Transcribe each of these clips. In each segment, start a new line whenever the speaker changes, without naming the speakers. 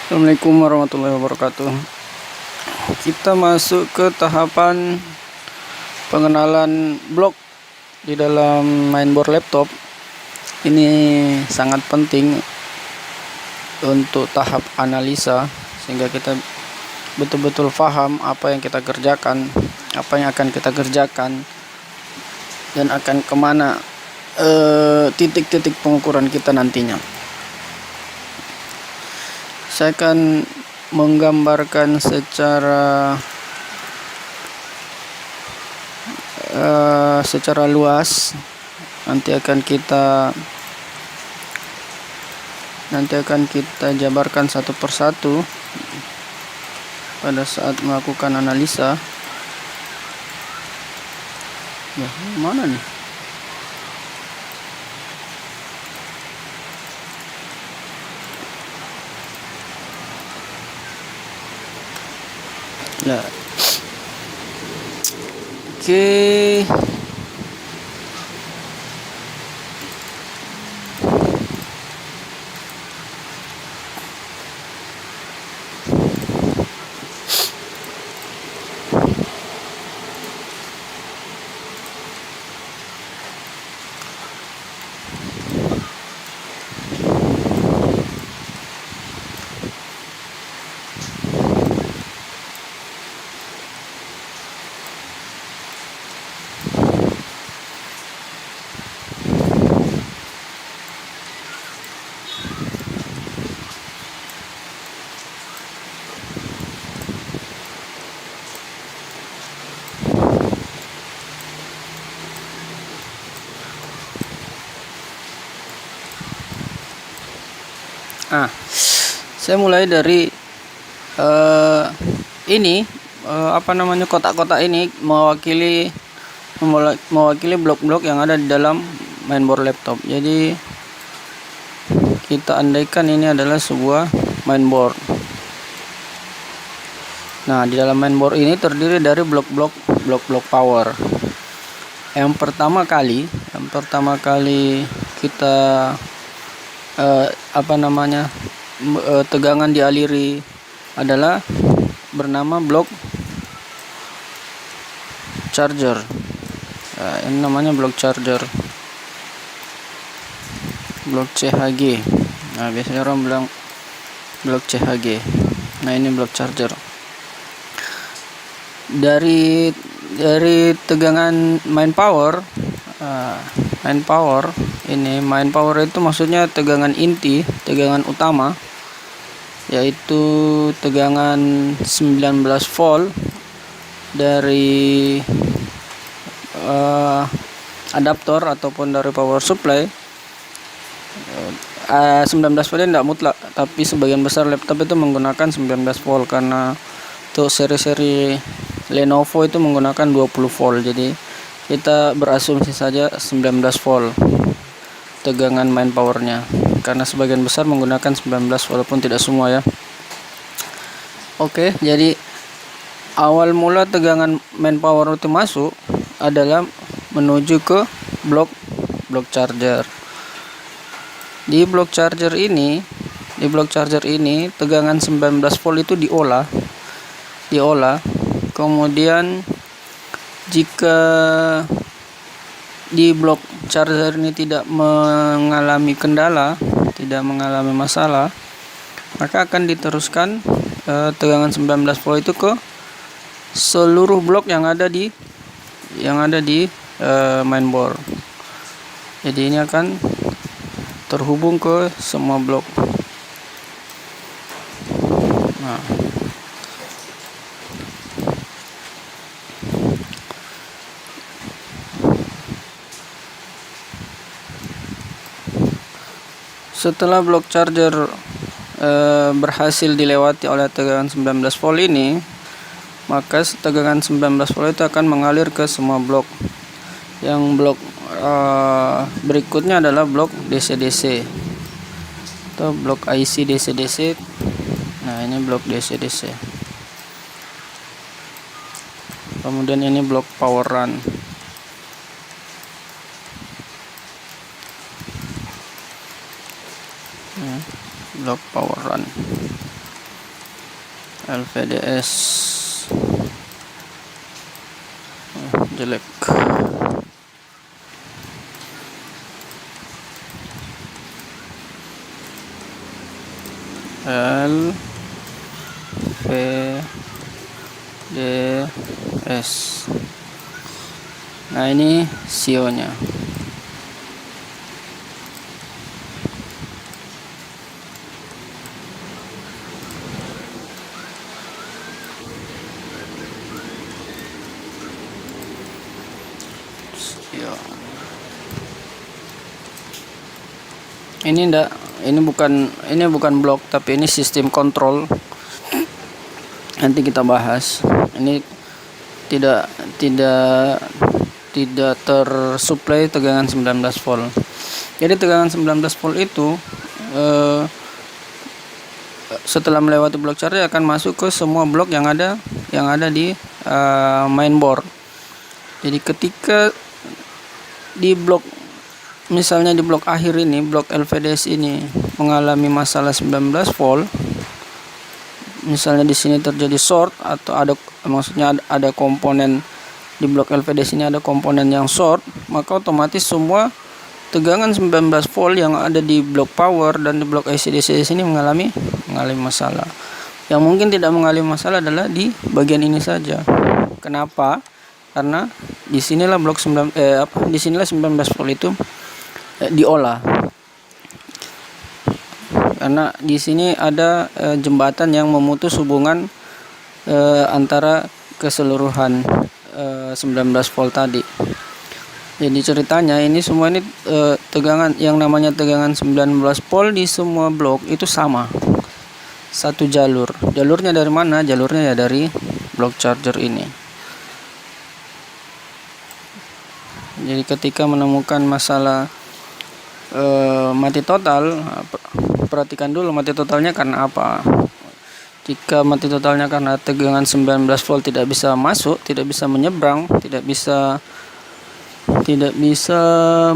Assalamualaikum warahmatullahi wabarakatuh. Kita masuk ke tahapan pengenalan blok di dalam mainboard laptop. Ini sangat penting untuk tahap analisa, sehingga kita betul-betul paham apa yang kita kerjakan, apa yang akan kita kerjakan, dan akan kemana titik-titik pengukuran kita nantinya. Saya akan menggambarkan secara luas. Nanti akan kita jabarkan satu persatu pada saat melakukan analisa. Ya, mana nih? Nah, oke. Saya mulai dari kotak-kotak ini mewakili blok-blok yang ada di dalam mainboard laptop. Jadi kita andaikan ini adalah sebuah mainboard. Nah, di dalam mainboard ini terdiri dari blok-blok power. Yang pertama kali kita tegangan dialiri adalah bernama blok charger. Ini namanya blok charger, blok CHG. Nah, biasanya orang bilang blok CHG. Nah, ini blok charger. Dari tegangan main power itu maksudnya tegangan inti, tegangan utama, yaitu tegangan 19 volt dari adaptor ataupun dari power supply. 19 volt tidak mutlak, tapi sebagian besar laptop itu menggunakan 19 volt karena untuk seri-seri Lenovo itu menggunakan 20 volt. Jadi kita berasumsi saja 19 volt tegangan main powernya, karena sebagian besar menggunakan 19 walaupun tidak semua ya. Oke, jadi awal mula tegangan main power itu masuk adalah menuju ke blok charger. Di blok charger ini tegangan 19 volt itu diolah. Kemudian jika di blok charger ini tidak mengalami kendala, tidak mengalami masalah, maka akan diteruskan tegangan 19 volt itu ke seluruh blok yang ada di mainboard. Jadi ini akan terhubung ke semua blok. Nah, setelah blok charger berhasil dilewati oleh tegangan 19 volt ini, maka tegangan 19 volt itu akan mengalir ke semua blok. Yang blok berikutnya adalah blok DC-DC atau blok IC DC-DC. Nah, ini blok DC-DC. Kemudian ini blok power run. Blok power run. LVDS jelek. LVDS. Nah, ini CEO-nya. Ini bukan blok, tapi ini sistem kontrol. Nanti kita bahas. Ini tidak tersuplai tegangan 19 volt. Jadi tegangan 19 volt itu setelah melewati blok charger akan masuk ke semua blok yang ada di mainboard. Jadi ketika di blok, misalnya di blok akhir ini, blok LVDS ini mengalami masalah 19 volt, misalnya di sini terjadi short atau ada komponen di blok LVDS ini, ada komponen yang short, maka otomatis semua tegangan 19 volt yang ada di blok power dan di blok IC/DC sini mengalami masalah. Yang mungkin tidak mengalami masalah adalah di bagian ini saja. Kenapa? Karena disinilah disinilah 19 volt itu diolah. Karena di sini ada jembatan yang memutus hubungan antara keseluruhan 19 volt tadi. Jadi ceritanya ini semua ini tegangan yang namanya tegangan 19 volt di semua blok itu sama. Satu jalur. Jalurnya dari mana? Jalurnya ya dari blok charger ini. Jadi ketika menemukan masalah mati total, perhatikan dulu mati totalnya karena apa. Jika mati totalnya karena tegangan 19 volt tidak bisa masuk, tidak bisa menyeberang, tidak bisa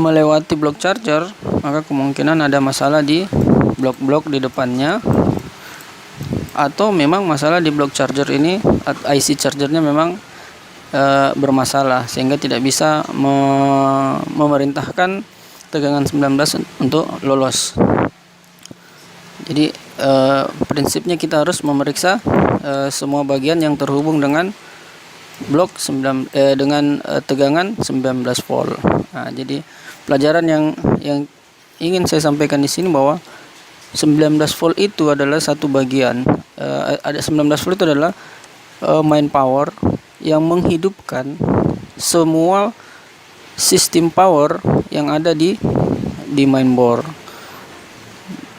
melewati blok charger, maka kemungkinan ada masalah di blok-blok di depannya, atau memang masalah di blok charger ini, IC chargernya memang bermasalah sehingga tidak bisa memerintahkan tegangan 19 untuk lolos. Jadi prinsipnya kita harus memeriksa semua bagian yang terhubung dengan blok dengan tegangan 19 volt. Nah, jadi pelajaran yang ingin saya sampaikan di sini bahwa 19 volt itu adalah satu bagian. Ada 19 volt itu adalah main power yang menghidupkan semua sistem power yang ada di mainboard.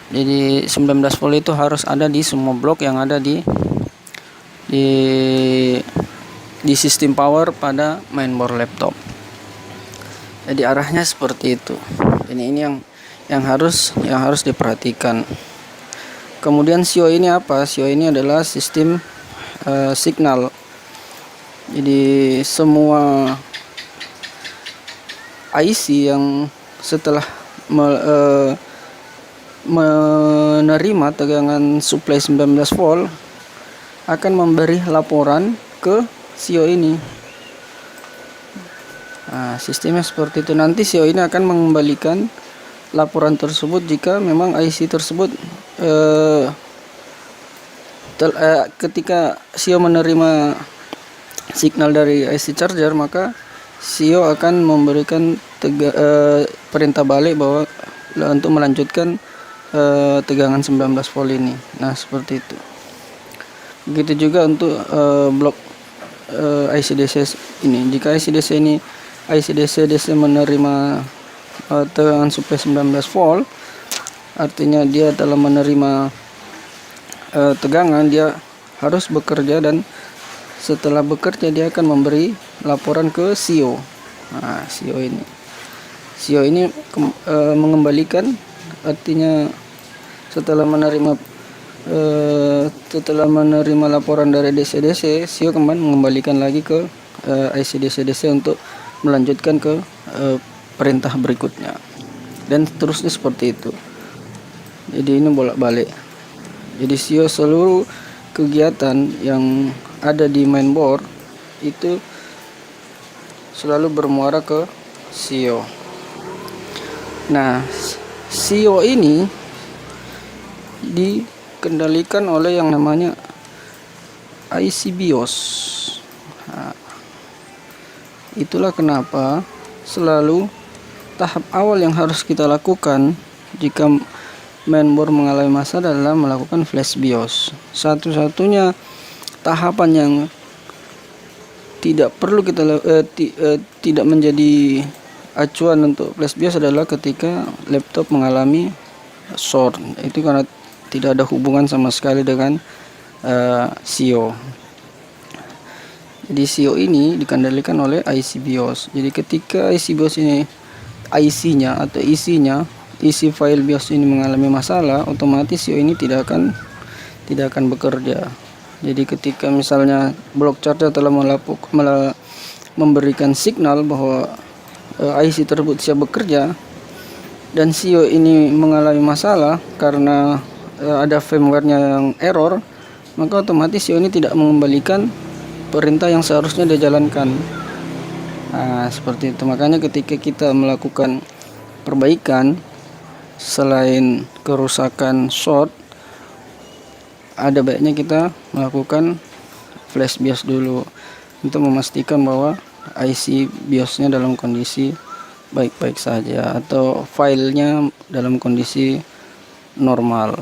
Jadi 19 volt itu harus ada di semua blok yang ada di sistem power pada mainboard laptop. Jadi arahnya seperti itu. Ini yang harus diperhatikan. Kemudian SIO ini apa? SIO ini adalah sistem signal. Jadi semua IC yang setelah menerima tegangan supply 19 volt akan memberi laporan ke SIO ini. Nah, sistemnya seperti itu. Nanti SIO ini akan mengembalikan laporan tersebut jika memang IC tersebut ketika SIO menerima signal dari IC charger, maka SIO akan memberikan perintah balik bahwa untuk melanjutkan tegangan 19 volt ini. Nah, seperti itu. Begitu juga untuk blok IC/DC ini. Jika IC/DC menerima tegangan supply 19 volt, artinya dia telah menerima tegangan, dia harus bekerja, dan setelah bekerja dia akan memberi laporan ke SIO. Nah, SIO ini mengembalikan, artinya setelah menerima laporan dari DC/DC, SIO kembali mengembalikan lagi ke IC/DC untuk melanjutkan ke perintah berikutnya, dan seterusnya seperti itu. Jadi ini bolak-balik. Jadi SIO seluruh kegiatan yang ada di mainboard itu selalu bermuara ke SIO. Nah, SIO ini dikendalikan oleh yang namanya IC BIOS. Nah, itulah kenapa selalu tahap awal yang harus kita lakukan jika mainboard mengalami masalah adalah melakukan flash BIOS. Satu-satunya tahapan yang tidak perlu kita tidak menjadi acuan untuk flash BIOS adalah ketika laptop mengalami short. Itu karena tidak ada hubungan sama sekali dengan SIO. Jadi SIO ini dikendalikan oleh IC BIOS. Jadi ketika IC BIOS ini IC-nya atau isi file BIOS ini mengalami masalah, otomatis SIO ini tidak akan bekerja. Jadi ketika misalnya block charger telah memberikan signal bahwa IC tersebut siap bekerja dan SIO ini mengalami masalah karena ada firmware-nya yang error, maka otomatis SIO ini tidak mengembalikan perintah yang seharusnya dijalankan. Nah, seperti itu. Makanya ketika kita melakukan perbaikan, selain kerusakan short, ada baiknya kita melakukan flash BIOS dulu untuk memastikan bahwa IC BIOS-nya dalam kondisi baik-baik saja atau filenya dalam kondisi normal.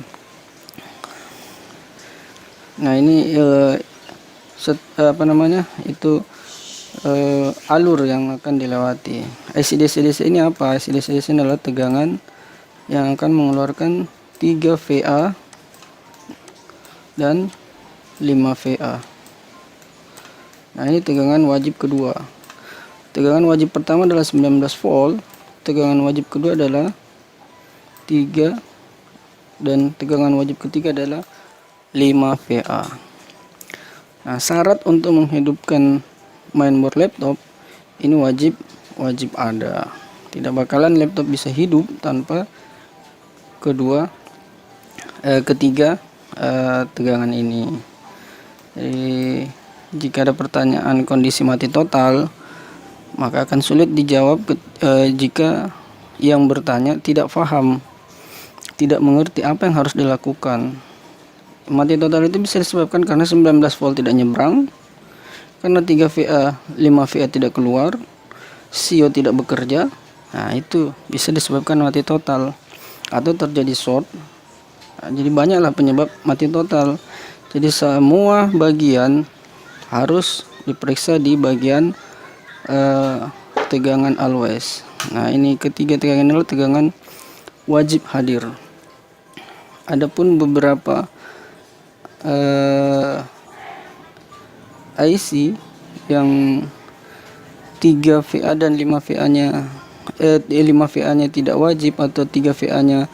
Nah, ini alur yang akan dilewati. IC DC-DC ini apa? IC DC-DC adalah tegangan yang akan mengeluarkan 3 VA dan 5 VA. Nah, ini tegangan wajib kedua. Tegangan wajib pertama adalah 19 volt, tegangan wajib kedua adalah 3, dan tegangan wajib ketiga adalah 5 VA. Nah, syarat untuk menghidupkan mainboard laptop ini wajib ada. Tidak bakalan laptop bisa hidup tanpa ketiga tegangan ini. Jadi jika ada pertanyaan kondisi mati total, maka akan sulit dijawab jika yang bertanya tidak paham, tidak mengerti apa yang harus dilakukan. Mati total itu bisa disebabkan karena 19 volt tidak nyebrang, karena 3 VA, 5 VA tidak keluar, SIO tidak bekerja. Nah, itu bisa disebabkan mati total atau terjadi short. Nah, jadi banyaklah penyebab mati total. Jadi semua bagian harus diperiksa di bagian tegangan always. Nah, ini ketiga tegangan adalah tegangan wajib hadir. Adapun beberapa IC yang 3 VA dan 5 VA-nya 5 VA-nya tidak wajib atau 3 VA-nya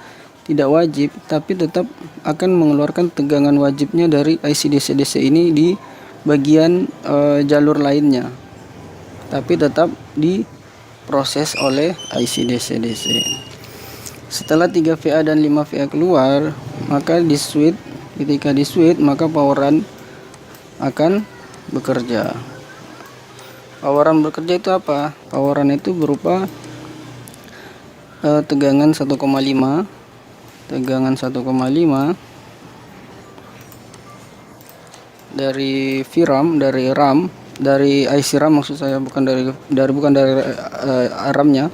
tidak wajib, tapi tetap akan mengeluarkan tegangan wajibnya dari IC DC-DC ini di bagian jalur lainnya, tapi tetap diproses oleh IC DC-DC. Setelah 3 VA dan 5 VA keluar, maka ketika di switch maka poweran akan bekerja. Poweran bekerja itu apa? Poweran itu berupa tegangan 1,5 dari VRAM, dari IC RAM maksud saya, bukan dari RAM-nya.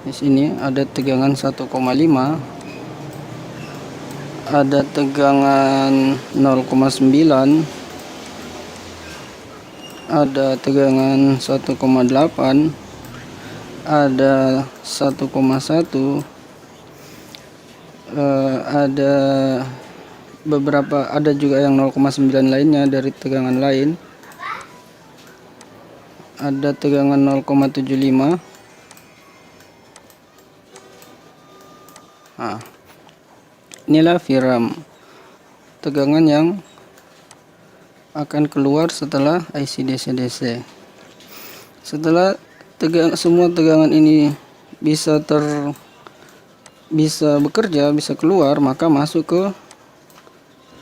Di sini ada tegangan 1,5, ada tegangan 0,9, ada tegangan 1,8, ada 1,1, ada beberapa, ada juga yang 0,9 lainnya dari tegangan lain, ada tegangan 0,75. Nah, inilah VRAM, tegangan yang akan keluar setelah IC DC-DC. Setelah semua tegangan ini bisa bekerja, bisa keluar, maka masuk ke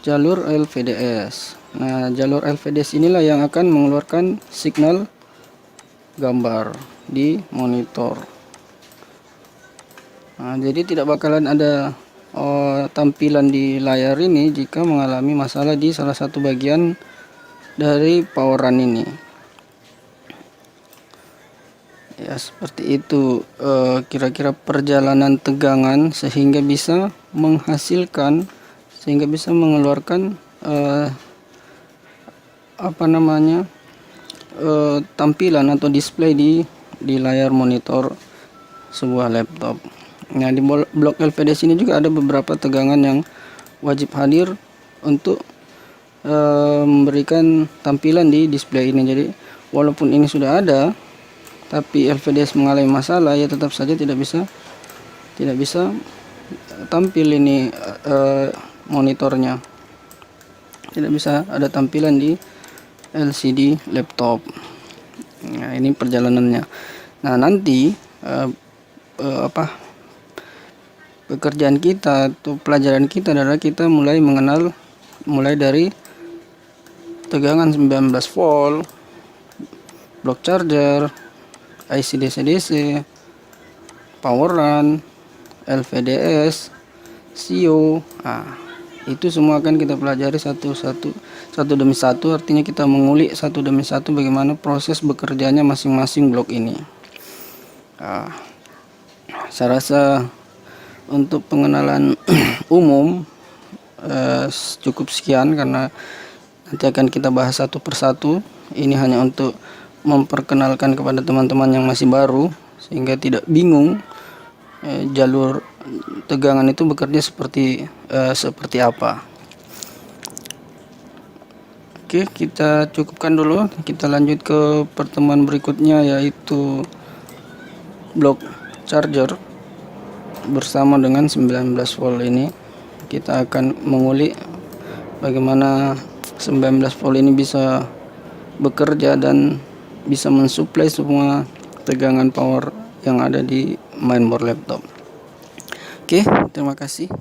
jalur LVDS. Nah, jalur LVDS inilah yang akan mengeluarkan signal gambar di monitor. Nah, jadi tidak bakalan ada tampilan di layar ini jika mengalami masalah di salah satu bagian dari power run ini. Ya, seperti itu kira-kira perjalanan tegangan sehingga bisa mengeluarkan tampilan atau display di layar monitor sebuah laptop. Nah, di blok LVDS ini juga ada beberapa tegangan yang wajib hadir untuk memberikan tampilan di display ini. Jadi walaupun ini sudah ada tapi LVDS mengalami masalah, ya tetap saja tidak bisa tampil ini monitornya, tidak bisa ada tampilan di LCD laptop. Nah, ini perjalanannya. Nah, nanti pekerjaan kita atau pelajaran kita adalah kita mulai dari tegangan 19 volt, block charger, IC DC-DC, power run, LVDS, CO. Nah, itu semua akan kita pelajari satu demi satu. Artinya kita mengulik satu demi satu bagaimana proses bekerjanya masing-masing blok ini. Nah, saya rasa untuk pengenalan umum cukup sekian, karena nanti akan kita bahas satu persatu. Ini hanya untuk memperkenalkan kepada teman-teman yang masih baru sehingga tidak bingung jalur tegangan itu bekerja seperti apa. Oke, kita cukupkan dulu. Kita lanjut ke pertemuan berikutnya, yaitu blok charger bersama dengan 19 volt ini. Kita akan mengulik bagaimana 19 volt ini bisa bekerja dan bisa mensuplai semua tegangan power yang ada di mainboard laptop. Oke, terima kasih.